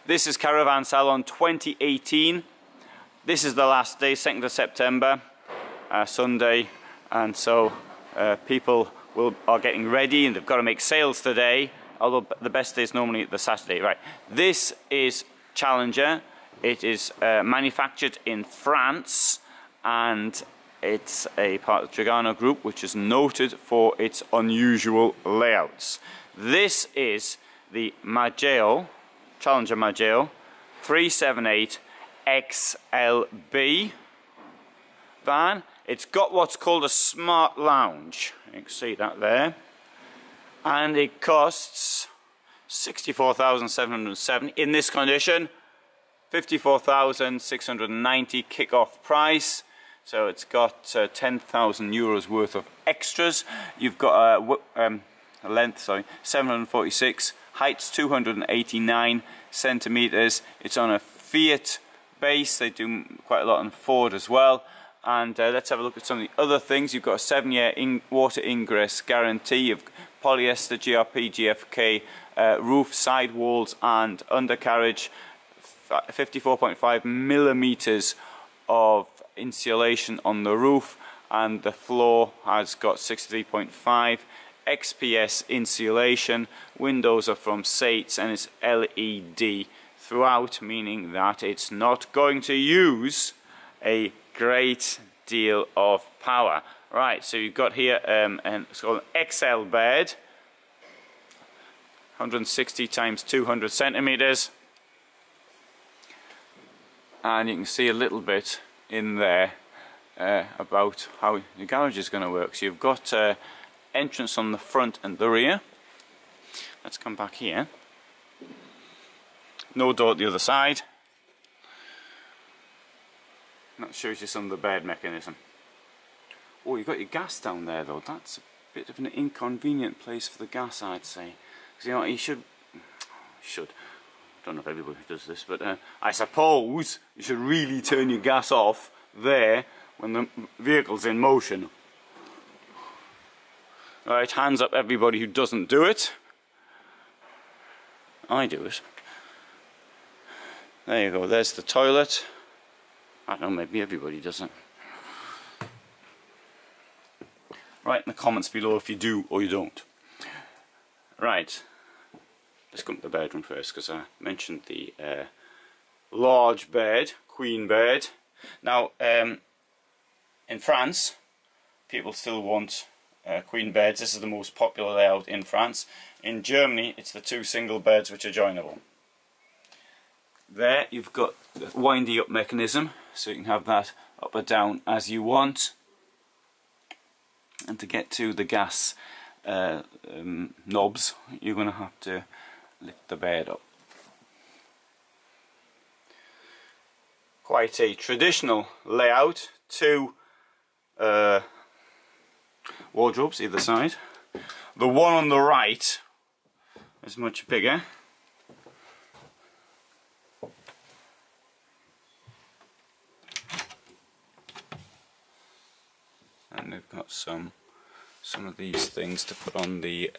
This is Caravan Salon 2018. This is the last day, 2nd of September, Sunday, and so people are getting ready and they've got to make sales today, although the best day is normally the Saturday. Right, this is Challenger. It is manufactured in France, and it's a part of the Trigano group, which is noted for its unusual layouts. This is the Mageo, Challenger Mageo 378 XLB van. It's got what's called a smart lounge. You can see that there. And it costs 64,770 in this condition. 54,690 kick-off price. So it's got 10,000 euros worth of extras. You've got a length, 746, height's 289 centimeters. It's on a Fiat base. They do quite a lot on Ford as well. And let's have a look at some of the other things. You've got a 7-year water ingress guarantee. You've polyester, GRP, GFK, roof, sidewalls and undercarriage. 54.5 millimeters of insulation on the roof, and the floor has got 63.5 XPS insulation. Windows are from Sates and it's LED throughout, meaning that it's not going to use a great deal of power. Right, so you've got here it's called an XL bed, 160 times 200 centimeters, and you can see a little bit in there about how the garage is going to work. So you've got entrance on the front and the rear. Let's come back here. No door at the other side. That shows you some of the bed mechanism. Oh, you've got your gas down there though. That's a bit of an inconvenient place for the gas, I'd say. Because you know, you should. I don't know if everybody does this, but I suppose you should really turn your gas off there when the vehicle's in motion. Right, hands up everybody who doesn't do it. I do it. There you go, there's the toilet. I don't know, maybe everybody does it. Write in the comments below if you do or you don't. Right, let's come to the bedroom first, because I mentioned the large bed, queen bed. Now, in France, people still want queen beds. This is the most popular layout in France. In Germany, it's the 2 single beds which are joinable. There you've got the windy up mechanism, so you can have that up or down as you want. And to get to the gas knobs, you're going to have to lift the bed up. Quite a traditional layout. 2 wardrobes either side. The one on the right is much bigger. And they've got some of these things to put on the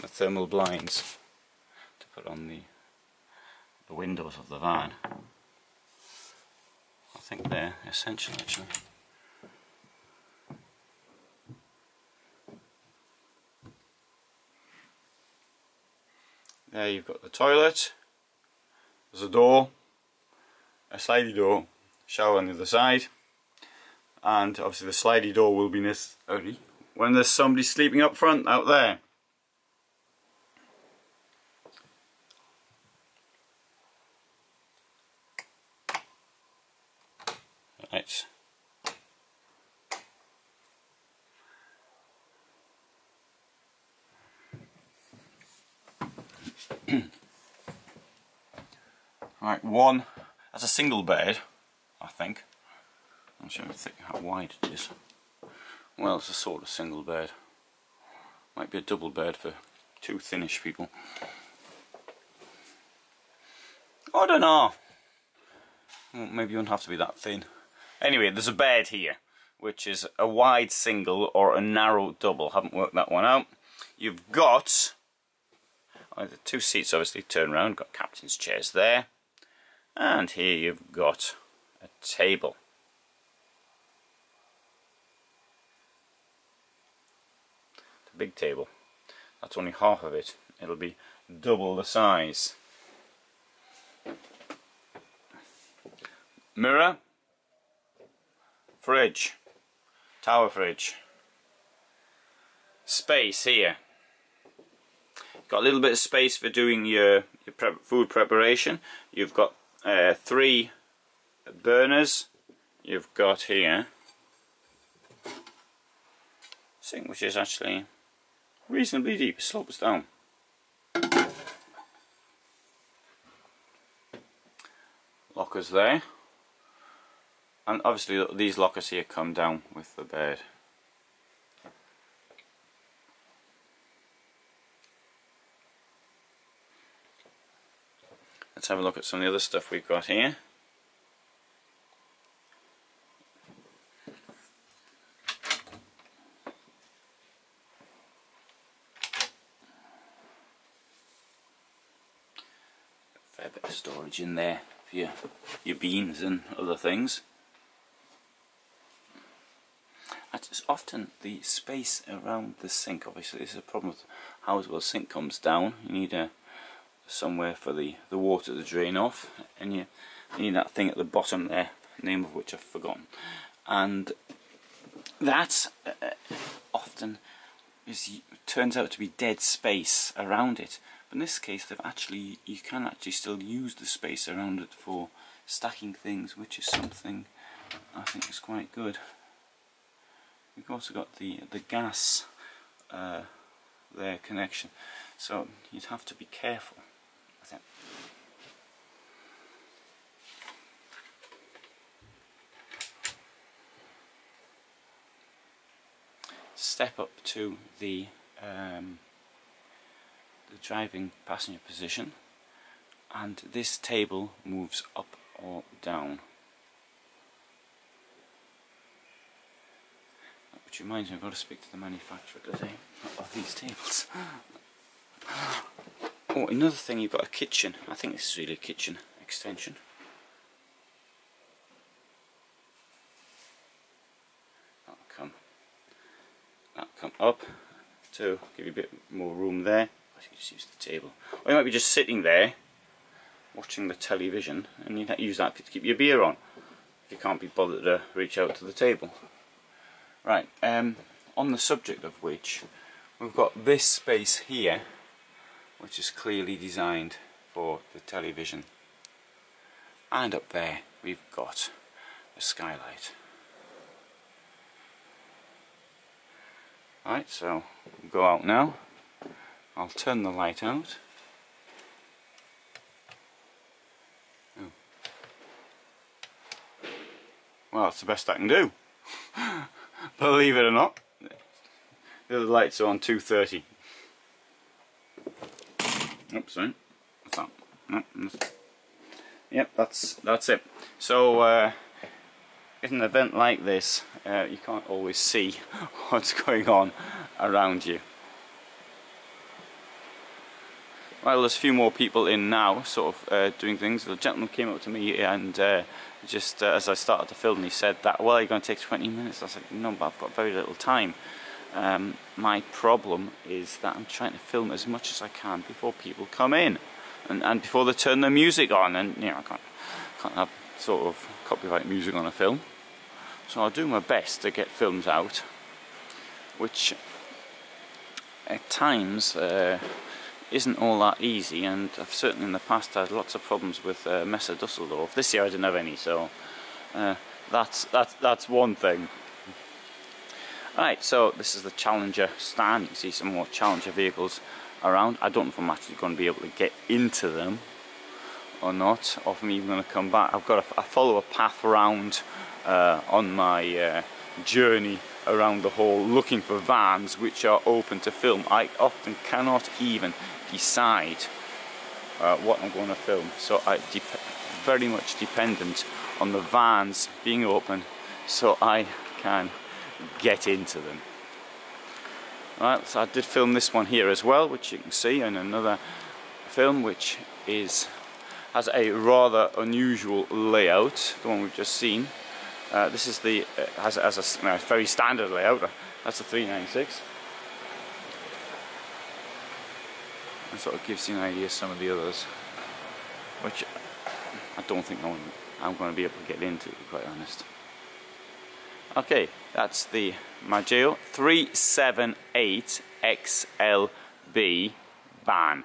thermal blinds, to put on the windows of the van. I think they're essential actually. There you've got the toilet, there's a door, a slidey door, shower on the other side, and obviously the slidey door will be necessary when there's somebody sleeping up front out there. Right. Right, one, that's a single bed, I think. I'm not sure how wide it is. Well, it's a sort of single bed. Might be a double bed for 2 thinnish people. I don't know. Well, maybe you don't have to be that thin. Anyway, there's a bed here, which is a wide single or a narrow double. Haven't worked that one out. You've got The two seats obviously turn around, got captain's chairs there, and here you've got a table. It's a big table. That's only half of it. It'll be double the size. Mirror, fridge, tower fridge, space here. Got a little bit of space for doing your food preparation. You've got 3 burners. You've got here sink, which is actually reasonably deep. It slopes down. Lockers there. And obviously these lockers here come down with the bed. Let's have a look at some of the other stuff we've got here. Fair bit of storage in there for your beans and other things. It's often the space around the sink. Obviously this is a problem with how well the sink comes down. You need somewhere for the water to drain off, and you need that thing at the bottom there, the name of which I've forgotten, and that often turns out to be dead space around it. But in this case you can actually still use the space around it for stacking things, which is something I think is quite good. We've also got the gas there connection, so you'd have to be careful with it. Step up to the driving passenger position, and this table moves up or down. Which reminds me, I've got to speak to the manufacturer today of these tables. Oh, another thing, you've got a kitchen. I think this is really a kitchen extension. That'll come up to give you a bit more room there. I should just use the table. Or you might be just sitting there watching the television, and you can use that to keep your beer on if you can't be bothered to reach out to the table. Right, on the subject of which, we've got this space here, which is clearly designed for the television, and up there we've got a skylight. Right, so we'll go out now. I'll turn the light out. Oh. Well, that's the best I can do. Believe it or not, the other lights are on 230. Oops, sorry. What's that? No, yep, that's it. So, in an event like this, you can't always see what's going on around you. Well, there's a few more people in now, sort of doing things. The gentleman came up to me and just as I started to film, he said that, well, you're going to take 20 minutes. I said, no, but I've got very little time. My problem is that I'm trying to film as much as I can before people come in, and before they turn the music on, and you know, I can't have sort of copyright music on a film. So I'll do my best to get films out, which at times isn't all that easy, and I've certainly in the past had lots of problems with Messe Dusseldorf. This year I didn't have any, so that's one thing. Right, so this is the Challenger stand. You can see some more Challenger vehicles around. I don't know if I'm actually going to be able to get into them or not, or if I'm even going to come back. I follow a path around on my journey around the hall, looking for vans which are open to film. I often cannot even decide what I'm going to film, so I'm very much dependent on the vans being open so I can get into them. Right, so I did film this one here as well, which you can see in another film, which has a rather unusual layout, the one we've just seen. This is has a very standard layout. That's a 396. And sort of gives you an idea of some of the others, which I don't think I'm going to be able to get into, to be quite honest. Okay, that's the Mageo 378 XLB van.